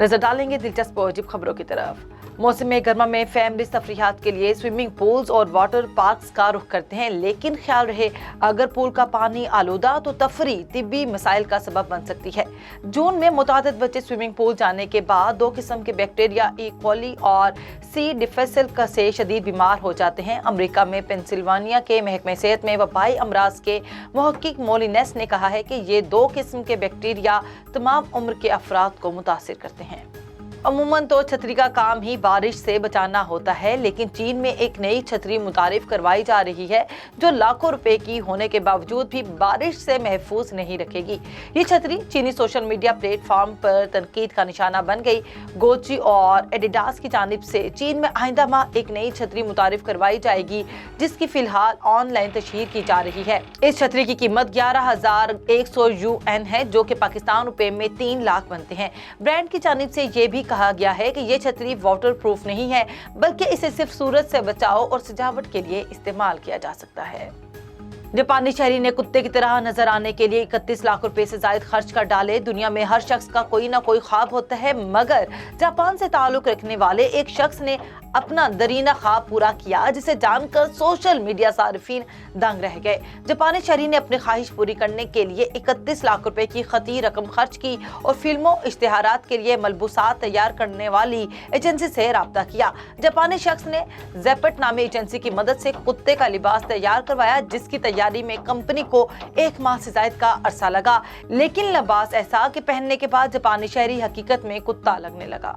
नजर डालेंगे दिलचस्प और अजीब खबरों की तरफ। मौसम गर्मा में फैमिली तफरीहात के लिए स्विमिंग पूल्स और वाटर पार्क्स का रुख करते हैं, लेकिन ख्याल रहे अगर पूल का पानी आलूदा तो तफरी तिब्बी मसाइल का सबब बन सकती है। जून में मुतादिद बच्चे स्विमिंग पूल जाने के बाद 2 किस्म के बैक्टीरिया ई कोली और सी डिफिसिल से शदीद बीमार हो जाते हैं। अमेरिका में पेंसिल्वानिया के महकमे सेहत में वबाई अमराज के मुहक्किक मोलिनेस ने कहा है कि ये 2 किस्म के बैक्टीरिया तमाम उम्र के अफराद को मुतासिर करते हैं। अमूमन तो छतरी का काम ही बारिश से बचाना होता है, लेकिन चीन में एक नई छतरी मुतारिफ करवाई जा रही है जो लाखों रुपए की होने के बावजूद भी बारिश से महफूज नहीं रखेगी। ये छतरी चीनी सोशल मीडिया प्लेटफॉर्म पर तनकीद का निशाना बन गई। गोची और एडिडास की जानिब से चीन में आइंदा माह एक नई छतरी मुतारिफ करवाई जाएगी, जिसकी फिलहाल ऑनलाइन तशहीर की जा रही है। इस छतरी की कीमत 11,100 UN है, जो कि पाकिस्तान रुपए में 3 लाख बनते हैं। ब्रांड की जानिब से ये भी कहा गया है कि ये छतरी वाटर प्रूफ नहीं है, बल्कि इसे सिर्फ सूरज से बचाव और सजावट के लिए इस्तेमाल किया जा सकता है। जापानी शहरी ने कुत्ते की तरह नजर आने के लिए 31 लाख रुपए से ज्यादा खर्च कर डाले। दुनिया में हर शख्स का कोई ना कोई ख्वाब होता है, मगर जापान से ताल्लुक रखने वाले एक शख्स ने अपना दरीना ख्वाब पूरा किया, जिसे जानकर सोशल मीडिया सारिफीन दंग रह गए। जापानी शहरी ने अपनी ख्वाहिश पूरी करने के लिए 31 लाख रुपए की खती रकम खर्च की और फिल्मों इश्तिहारात के लिए मलबूसात तैयार करने वाली एजेंसी से राब्ता किया। जापानी शख्स ने ज़ेपेट नामी एजेंसी की मदद से कुत्ते का लिबास तैयार करवाया, जिसकी तैयारी में कंपनी को 1 माह से ज्यादा का अरसा लगा, लेकिन लिबास ऐसा कि पहनने के बाद जापानी शहरी हकीकत में कुत्ता लगने लगा।